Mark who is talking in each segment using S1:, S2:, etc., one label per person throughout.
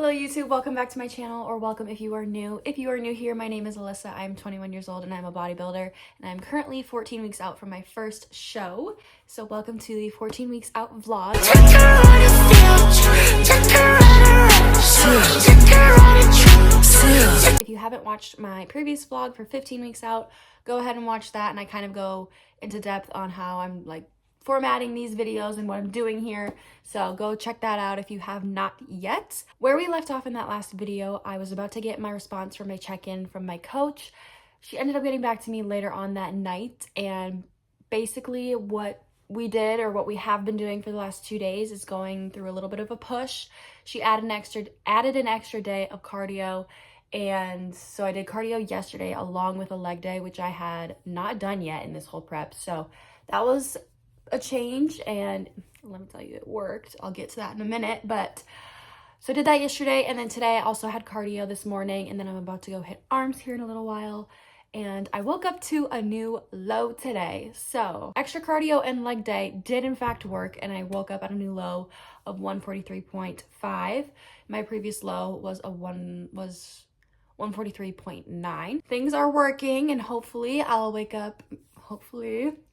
S1: Hello YouTube, welcome back to my channel, or welcome if you are new. If you are new here, my name is Alyssa. I'm 21 years old and I'm a bodybuilder, and I'm currently 14 weeks out from my first show. So welcome to the 14 weeks out vlog. If you haven't watched my previous vlog for 15 weeks out, go ahead and watch that, and I kind of go into depth on how I'm like formatting these videos and what I'm doing here, so go check that out if you have not yet. Where we left off in that last video, I was about to get my response from my check-in from my coach. She ended up getting back to me later on that night, and basically what we did, or what we have been doing for the last 2 days, is going through a little bit of a push. She added an extra day of cardio, and so I did cardio yesterday along with a leg day, which I had not done yet in this whole prep, so that was a change, and let me tell you, it worked. I'll get to that in a minute. But so I did that yesterday, and then today I also had cardio this morning, and then I'm about to go hit arms here in a little while. And I woke up to a new low today. So extra cardio and leg day did in fact work, and I woke up at a new low of 143.5. My previous low was 143.9. Things are working, and hopefully I'll wake up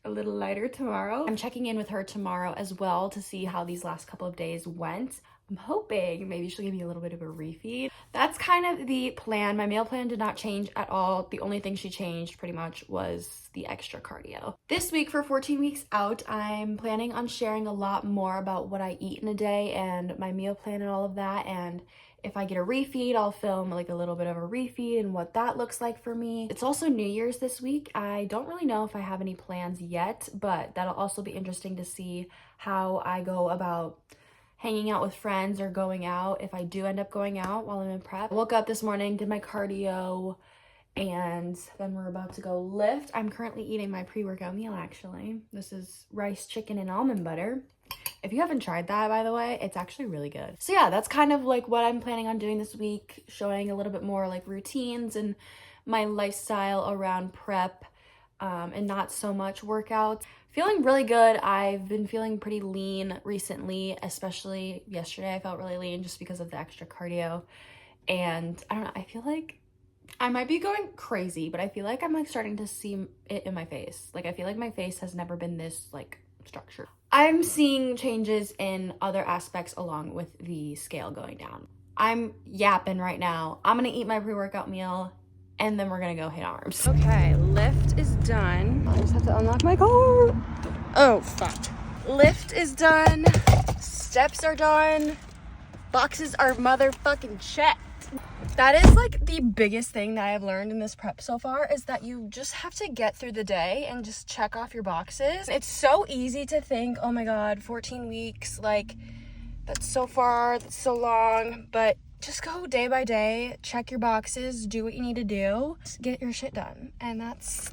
S1: a little lighter tomorrow. I'm checking in with her tomorrow as well to see how these last couple of days went. I'm hoping maybe she'll give me a little bit of a refeed. That's kind of the plan. My meal plan did not change at all. The only thing she changed pretty much was the extra cardio. This week for 14 weeks out, I'm planning on sharing a lot more about what I eat in a day and my meal plan and all of that, and if I get a refeed, I'll film like a little bit of a refeed and what that looks like for me. It's also New Year's this week. I don't really know if I have any plans yet, but that'll also be interesting to see how I go about hanging out with friends or going out, if I do end up going out while I'm in prep. I woke up this morning, did my cardio, and then we're about to go lift. I'm currently eating my pre-workout meal, actually. This is rice, chicken, and almond butter. If you haven't tried that, by the way, it's actually really good. So yeah, that's kind of like what I'm planning on doing this week, showing a little bit more like routines and my lifestyle around prep, and not so much workouts. Feeling really good. I've been feeling pretty lean recently, especially yesterday. I felt really lean just because of the extra cardio. And I don't know, I feel like I might be going crazy, but I feel like I'm like starting to see it in my face. Like I feel like my face has never been this like structured. I'm seeing changes in other aspects along with the scale going down. I'm yapping right now. I'm gonna eat my pre-workout meal, and then we're gonna go hit arms. Okay, lift is done. I just have to unlock my car. Oh, fuck. Lift is done. Steps are done. Boxes are motherfucking checked. That is like the biggest thing that I've learned in this prep so far, is that you just have to get through the day and just check off your boxes. It's so easy to think, oh my God, 14 weeks, like that's so far, that's so long, but just go day by day, check your boxes, do what you need to do, just get your shit done. And that's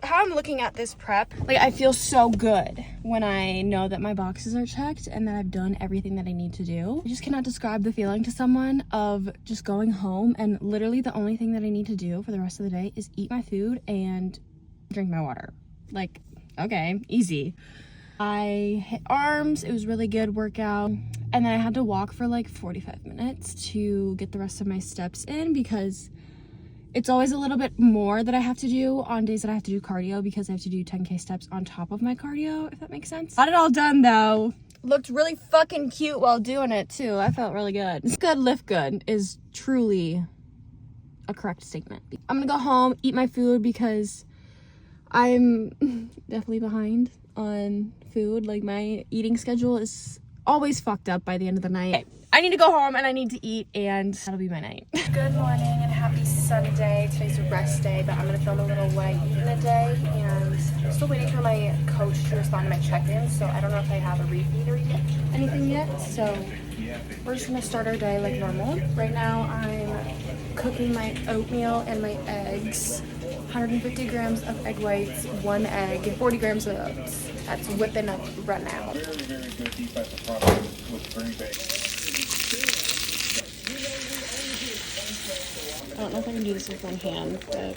S1: how I'm looking at this prep. Like I feel so good when I know that my boxes are checked and that I've done everything that I need to do. I just cannot describe the feeling to someone of just going home and literally the only thing that I need to do for the rest of the day is eat my food and drink my water. Like, okay, easy. I hit arms, it was really good workout, and then I had to walk for like 45 minutes to get the rest of my steps in, because it's always a little bit more that I have to do on days that I have to do cardio, because I have to do 10K steps on top of my cardio, if that makes sense. Got it all done though. Looked really fucking cute while doing it too. I felt really good. It's good, lift good is truly a correct statement. I'm gonna go home, eat my food, because I'm definitely behind on food. Like my eating schedule is always fucked up by the end of the night. Okay, I need to go home and I need to eat, and that'll be my night. Good morning and happy Sunday. Today's a rest day, but I'm gonna film a little what I eat in a day, and I'm still waiting for my coach to respond to my check-in, so I don't know if I have a refeed or anything yet, so we're just gonna start our day like normal. Right now I'm cooking my oatmeal and my eggs. 150 grams of egg whites, 1 egg, 40 grams of oats. That's whipping up right now. I don't know if I can do this with one hand, but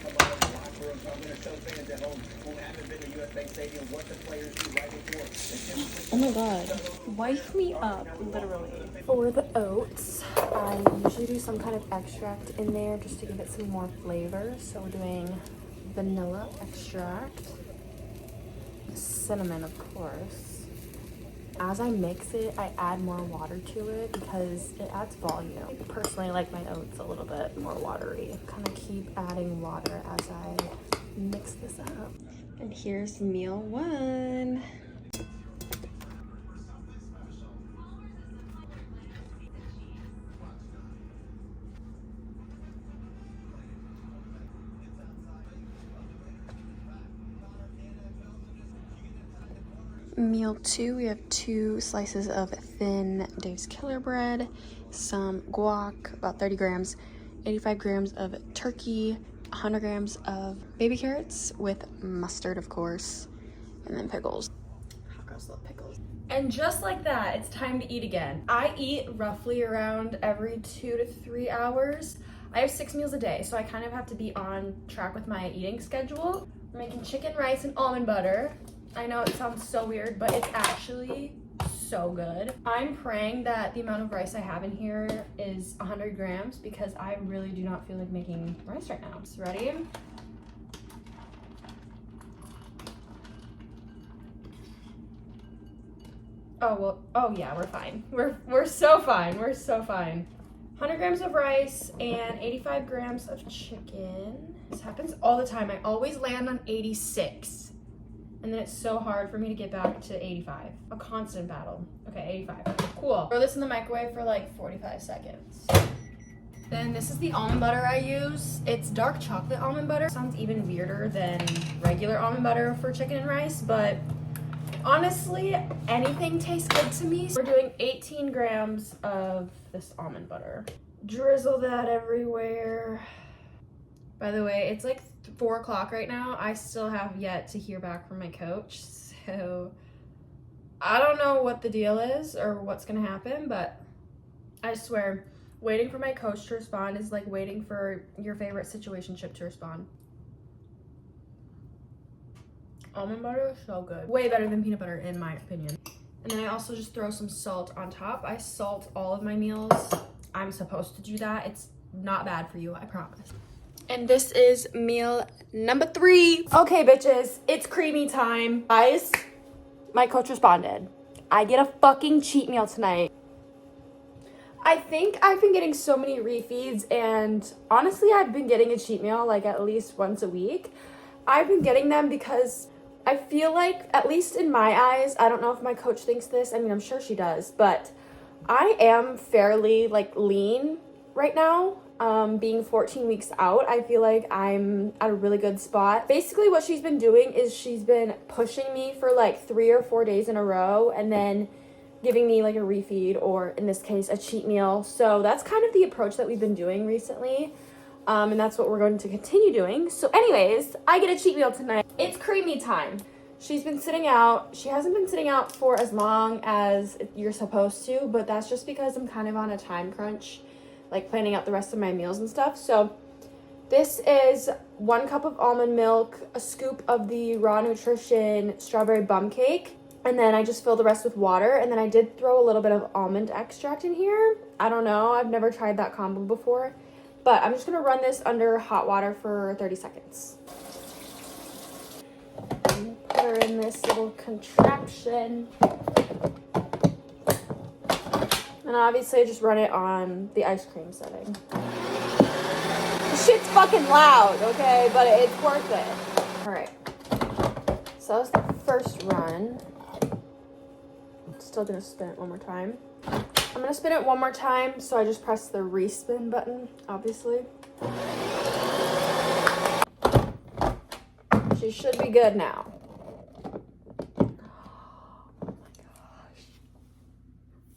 S1: Oh my god. Wipe me up, literally. For the oats, I usually do some kind of extract in there just to give it some more flavor. So we're doing vanilla extract, cinnamon, of course. As I mix it, I add more water to it because it adds volume. I personally like my oats a little bit more watery. Kind of keep adding water as I mix this up. And here's meal one. Meal two, we have 2 slices of thin Dave's Killer bread, some guac, about 30 grams, 85 grams of turkey, 100 grams of baby carrots with mustard, of course, and then pickles. Hot girls love pickles. And just like that, it's time to eat again. I eat roughly around every 2 to 3 hours. I have 6 meals a day, so I kind of have to be on track with my eating schedule. I'm making chicken, rice, and almond butter. I know it sounds so weird, but it's actually so good. I'm praying that the amount of rice I have in here is 100 grams because I really do not feel like making rice right now. So ready? Oh, well, oh yeah, we're fine. We're so fine. We're so fine. 100 grams of rice and 85 grams of chicken. This happens all the time. I always land on 86. And then it's so hard for me to get back to 85. A constant battle. Okay, 85. Cool. Throw this in the microwave for like 45 seconds. Then this is the almond butter I use. It's dark chocolate almond butter. Sounds even weirder than regular almond butter for chicken and rice, but honestly, anything tastes good to me. We're doing 18 grams of this almond butter. Drizzle that everywhere. By the way, it's like 4 o'clock right now. I still have yet to hear back from my coach, so I don't know what the deal is or what's gonna happen, but I swear, waiting for my coach to respond is like waiting for your favorite situationship to respond. Almond butter is so good. Way better than peanut butter in my opinion. And then I also just throw some salt on top. I salt all of my meals. I'm supposed to do that. It's not bad for you, I promise. And this is meal number 3. Okay, bitches, it's creamy time. Guys, my coach responded. I get a fucking cheat meal tonight. I think I've been getting so many refeeds, and honestly, I've been getting a cheat meal like at least once a week. I've been getting them because I feel like, at least in my eyes, I don't know if my coach thinks this. I mean, I'm sure she does, but I am fairly like lean right now. Being 14 weeks out, I feel like I'm at a really good spot. Basically what she's been doing is she's been pushing me for like 3 or 4 days in a row and then giving me like a refeed, or in this case, a cheat meal. So that's kind of the approach that we've been doing recently. And that's what we're going to continue doing. So anyways, I get a cheat meal tonight. It's creamy time. She's been sitting out. She hasn't been sitting out for as long as you're supposed to, but that's just because I'm kind of on a time crunch, like planning out the rest of my meals and stuff. So this is 1 cup of almond milk, a scoop of the Raw Nutrition strawberry bum cake, and then I just fill the rest with water. And then I did throw a little bit of almond extract in here. I don't know, I've never tried that combo before, but I'm just gonna run this under hot water for 30 seconds. And put her in this little contraption. And obviously I just run it on the ice cream setting. This shit's fucking loud, okay? But it's worth it. All right. So that was the first run. Still gonna spin it one more time. I'm gonna spin it one more time, so I just press the respin button, obviously. She should be good now.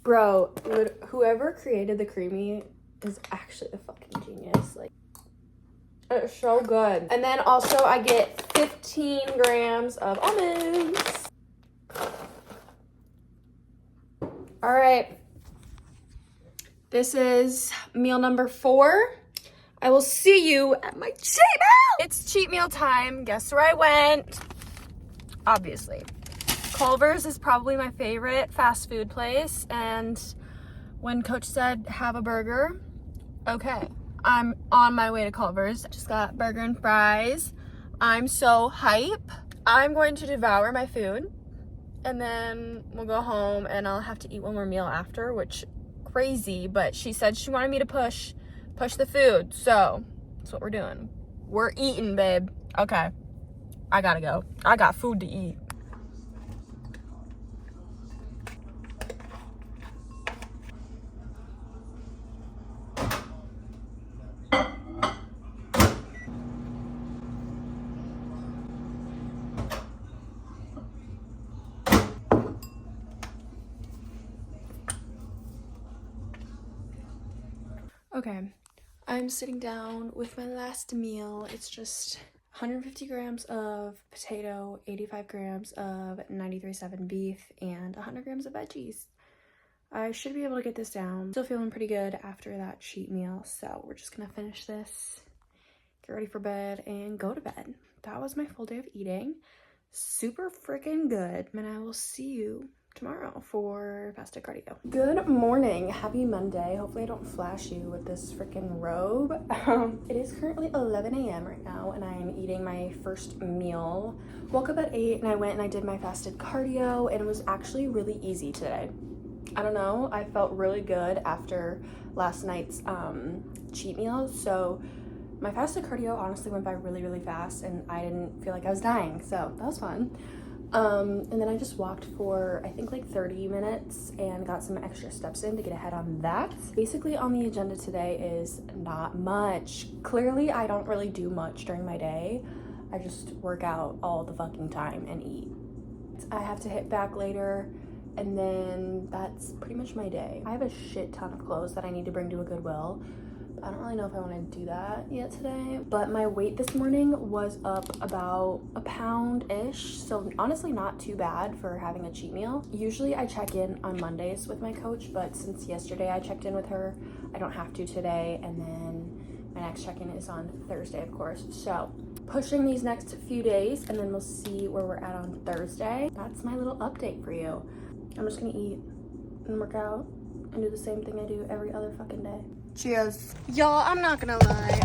S1: Bro, whoever created the creamy is actually a fucking genius. Like, it's so good. And then also I get 15 grams of almonds. All right. This is meal number 4. I will see you at my cheat meal. It's cheat meal time. Guess where I went? Obviously. Culver's is probably my favorite fast food place. And when Coach said have a burger, okay, I'm on my way to Culver's. Just got burger and fries. I'm so hype. I'm going to devour my food and then we'll go home and I'll have to eat one more meal after, which crazy, but she said she wanted me to push the food, so that's what we're doing. We're eating, babe. Okay, I gotta go. I got food to eat. Okay, I'm sitting down with my last meal. It's just 150 grams of potato, 85 grams of 93.7 beef, and 100 grams of veggies. I should be able to get this down. Still feeling pretty good after that cheat meal, so we're just gonna finish this, get ready for bed, and go to bed. That was my full day of eating. Super freaking good, and I will see you tomorrow for fasted cardio. Good morning, happy Monday. Hopefully I don't flash you with this freaking robe. It is currently 11 a.m. right now and I am eating my first meal. Woke up at 8 and I went and I did my fasted cardio and it was actually really easy today. I don't know, I felt really good after last night's cheat meal, so my fasted cardio honestly went by really, really fast and I didn't feel like I was dying, so that was fun. And then I just walked for I think like 30 minutes and got some extra steps in to get ahead on that. Basically on the agenda today is not much. Clearly I don't really do much during my day. I just work out all the fucking time and eat. I have to hit back later and then that's pretty much my day. I have a shit ton of clothes that I need to bring to a Goodwill. I don't really know if I want to do that yet today, but my weight this morning was up about a pound-ish, so honestly not too bad for having a cheat meal. Usually I check in on Mondays with my coach, but since yesterday I checked in with her, I don't have to today, and then my next check-in is on Thursday, of course. So pushing these next few days, and then we'll see where we're at on Thursday. That's my little update for you. I'm just gonna eat and work out and do the same thing I do every other fucking day. Cheers. Y'all, I'm not gonna lie,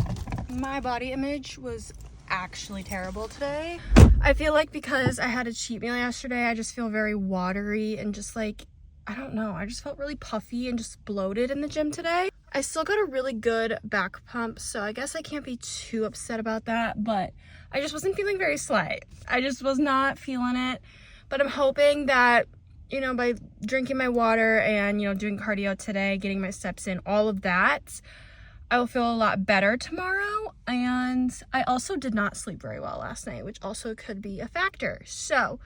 S1: my body image was actually terrible today. I feel like because I had a cheat meal yesterday, I just feel very watery and just like, I don't know, I just felt really puffy and just bloated in the gym today. I still got a really good back pump, so I guess I can't be too upset about that, but I just wasn't feeling very slight. I just was not feeling it, but I'm hoping that, you know, by drinking my water and, you know, doing cardio today, getting my steps in, all of that, I will feel a lot better tomorrow. And I also did not sleep very well last night, which also could be a factor. So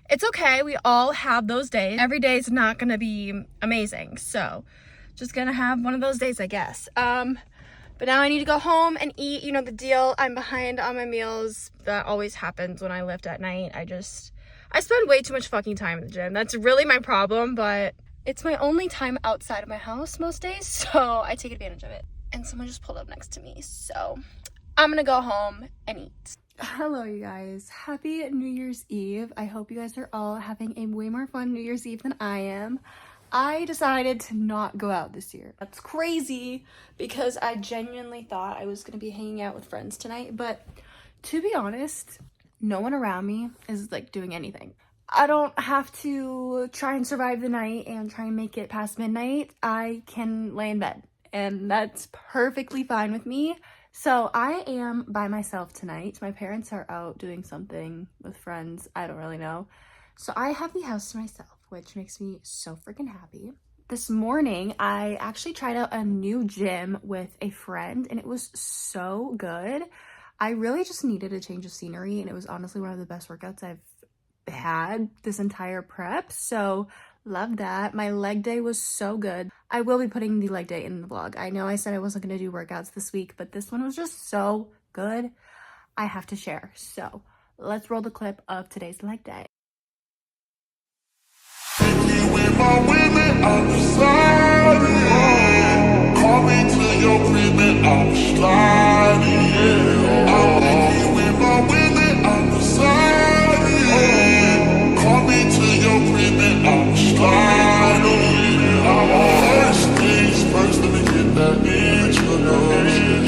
S1: it's okay. We all have those days. Every day is not going to be amazing. So just going to have one of those days, I guess. But now I need to go home and eat. You know the deal. I'm behind on my meals. That always happens when I lift at night. I spend way too much fucking time in the gym. That's really my problem, but it's my only time outside of my house most days, so I take advantage of it. And someone just pulled up next to me, so I'm gonna go home and eat. Hello, you guys. Happy New Year's Eve. I hope you guys are all having a way more fun New Year's Eve than I am. I decided to not go out this year. That's crazy because I genuinely thought I was gonna be hanging out with friends tonight, but to be honest, no one around me is like doing anything. I don't have to try and survive the night and try and make it past midnight. I can lay in bed and that's perfectly fine with me. So I am by myself tonight. My parents are out doing something with friends. I don't really know. So I have the house to myself, which makes me so freaking happy. This morning, I actually tried out a new gym with a friend and it was so good. I really just needed a change of scenery and it was honestly one of the best workouts I've had this entire prep, so love that. My leg day was so good. I will be putting the leg day in the vlog. I know I said I wasn't going to do workouts this week, but this one was just so good. I have to share. So let's roll the clip of today's leg day. Call me to
S2: your crib and I'm sliding, yeah. I'm picky with my women, I'm deciding, yeah. Call me to your crib and I'm sliding, yeah. I'm on first things first, let me get that introduction.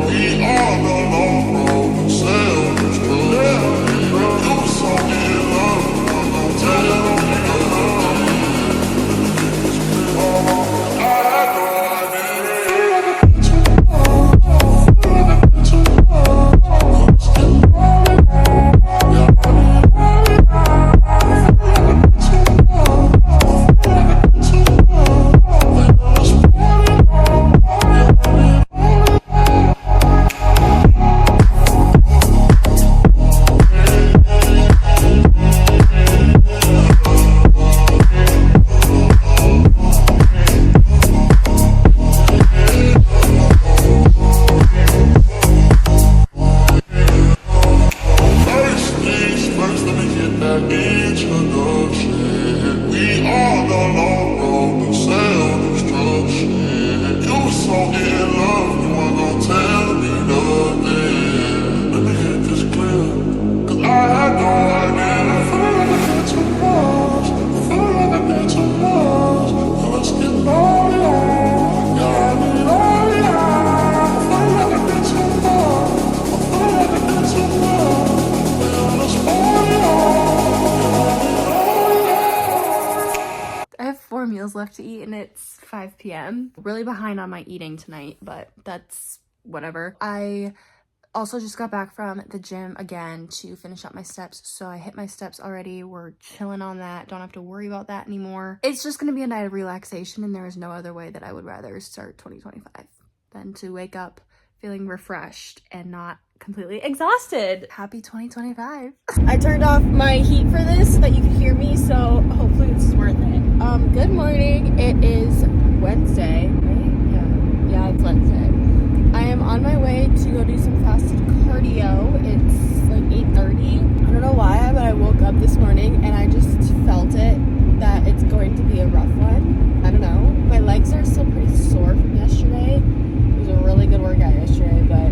S2: We all the long road, self-destruction. You were so in love, I'm gonna tell me.
S1: Left to eat and it's 5 p.m. Really behind on my eating tonight, but that's whatever. I also just got back from the gym again to finish up my steps, so I hit my steps already. We're chilling on that, don't have to worry about that anymore. It's just gonna be a night of relaxation, and there is no other way that I would rather start 2025 than to wake up feeling refreshed and not completely exhausted. Happy 2025. I turned off my heat for this so that you can hear me, so hopefully this is worth it. Good morning. It is Wednesday, right? Yeah, it's Wednesday. I am on my way to go do some fasted cardio. It's like 8:30. I don't know why, but I woke up this morning and I just felt it that it's going to be a rough one. I don't know. My legs are still pretty sore from yesterday. It was a really good workout yesterday, but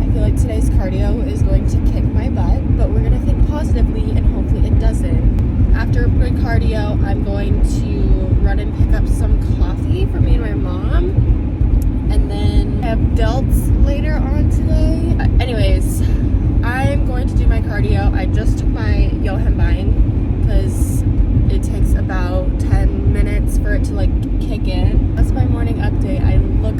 S1: I feel like today's cardio is going to kick my butt, but we're going to think positively and hopefully it doesn't. After my cardio, I'm going to run and pick up some coffee for me and my mom. And then I have delts later on today. Anyways, I'm going to do my cardio. I just took my Yohenbein because it takes about 10 minutes for it to like kick in. That's my morning update. I look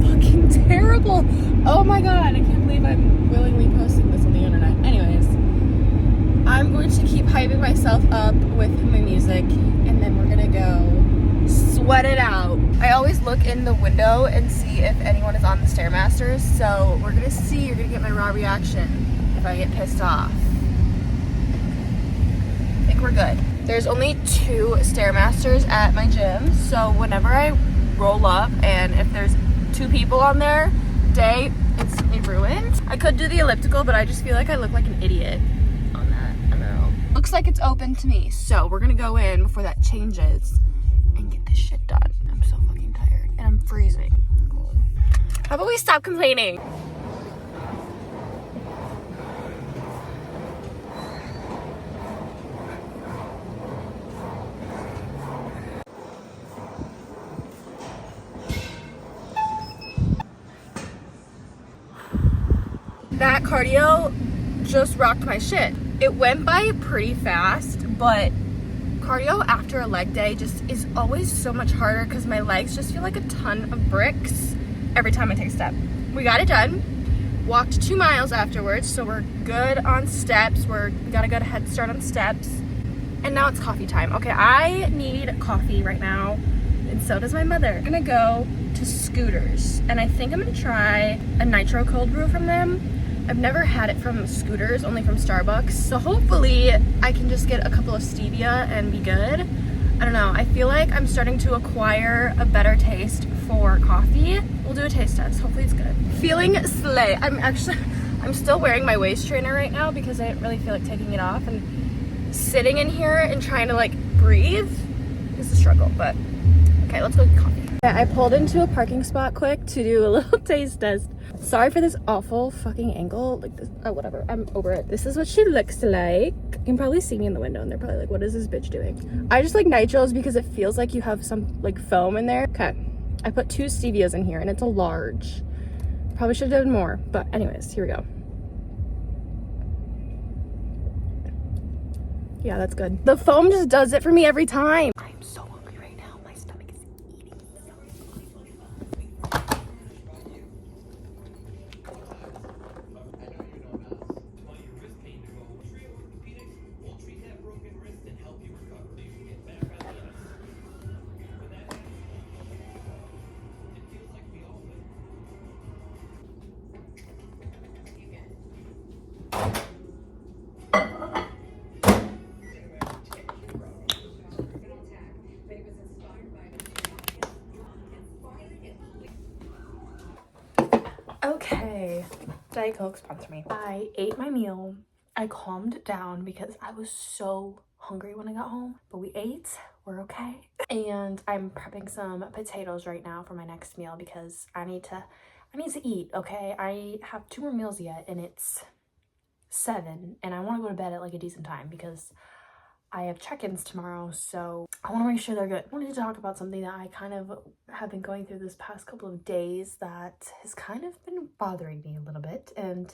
S1: fucking terrible. Oh my god, I can't believe I'm willingly posting this on the internet. Anyways, I'm going to keep hyping myself up with my music, and then we're gonna go sweat it out. I always look in the window and see if anyone is on the Stairmasters, so we're gonna see. You're gonna get my raw reaction if I get pissed off. I think we're good. There's only 2 Stairmasters at my gym, so whenever I roll up and if there's 2 people on there, day instantly ruined. I could do the elliptical, but I just feel like I look like an idiot on that. I don't know. Looks like it's open to me, so we're gonna go in before that changes and get this shit done. I'm so fucking tired and I'm freezing. How about we stop complaining? That cardio just rocked my shit. It went by pretty fast, but cardio after a leg day just is always so much harder because my legs just feel like a ton of bricks every time I take a step. We got it done. Walked 2 miles afterwards, so we're good on steps. We got a good head start on steps. And now it's coffee time. Okay, I need coffee right now, and so does my mother. I'm gonna go to Scooters, and I think I'm gonna try a nitro cold brew from them. I've never had it from Scooters, only from Starbucks. So hopefully I can just get a couple of stevia and be good. I don't know. I feel like I'm starting to acquire a better taste for coffee. We'll do a taste test. Hopefully it's good. Feeling slay. I'm still wearing my waist trainer right now because I didn't really feel like taking it off. And sitting in here and trying to like breathe is a struggle. But okay, let's go get coffee. I pulled into a parking spot quick to do a little taste test. Sorry for this awful fucking angle. Like this, oh, whatever. I'm over it. This is what she looks like. You can probably see me in the window and they're probably like, what is this bitch doing? I just like nitros because it feels like you have some like foam in there. Okay. I put 2 stevias in here and it's a large. Probably should have done more, but anyways, here we go. Yeah, that's good. The foam just does it for me every time. I'm so hungry right now. My stomach is eating. Okay, Diet Coke sponsor me. I ate my meal. I calmed down because I was so hungry when I got home, but we ate, we're okay. And I'm prepping some potatoes right now for my next meal because I need to eat, okay? I have 2 more meals yet and it's 7 and I want to go to bed at like a decent time because I have check-ins tomorrow, so I want to make sure they're good. I wanted to talk about something that I kind of have been going through this past couple of days that has kind of been bothering me a little bit, and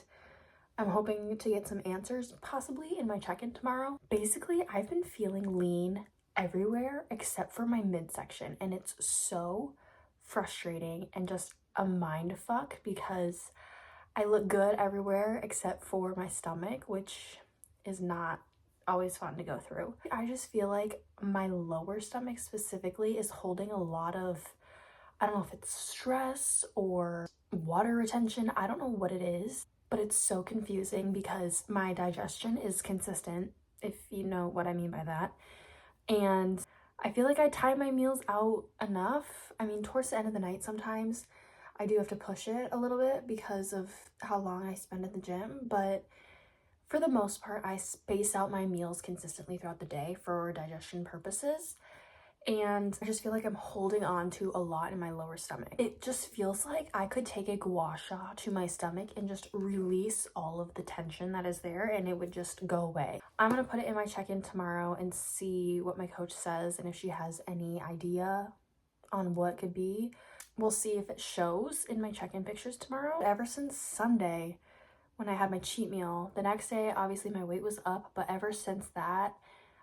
S1: I'm hoping to get some answers possibly in my check-in tomorrow. Basically, I've been feeling lean everywhere except for my midsection, and it's so frustrating and just a mind fuck because I look good everywhere except for my stomach, which is not always fun to go through. I just feel like my lower stomach specifically is holding a lot of, I don't know if it's stress or water retention. I don't know what it is, but it's so confusing because my digestion is consistent, if you know what I mean by that. And I feel like I time my meals out enough. I mean, towards the end of the night sometimes I do have to push it a little bit because of how long I spend at the gym, but for the most part, I space out my meals consistently throughout the day for digestion purposes. And I just feel like I'm holding on to a lot in my lower stomach. It just feels like I could take a gua sha to my stomach and just release all of the tension that is there and it would just go away. I'm gonna put it in my check-in tomorrow and see what my coach says and if she has any idea on what it could be. We'll see if it shows in my check-in pictures tomorrow. Ever since Sunday, when I had my cheat meal, the next day, obviously my weight was up, but ever since that,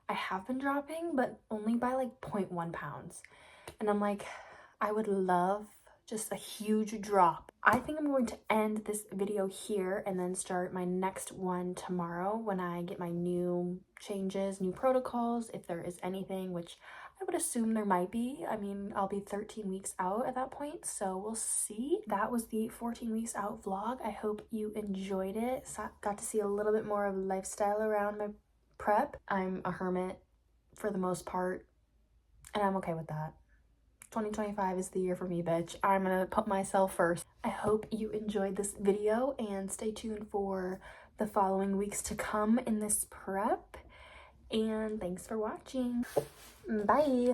S1: I have been dropping, but only by like 0.1 pounds. And I'm like, I would love just a huge drop. I think I'm going to end this video here and then start my next one tomorrow when I get my new changes, new protocols, if there is anything, which I would assume there might be. I mean, I'll be 13 weeks out at that point, so we'll see. That was the 14 weeks out vlog. I hope you enjoyed it. Got to see a little bit more of lifestyle around my prep. I'm a hermit for the most part, and I'm okay with that. 2025 is the year for me, bitch. I'm gonna put myself first. I hope you enjoyed this video and stay tuned for the following weeks to come in this prep. And thanks for watching. Bye.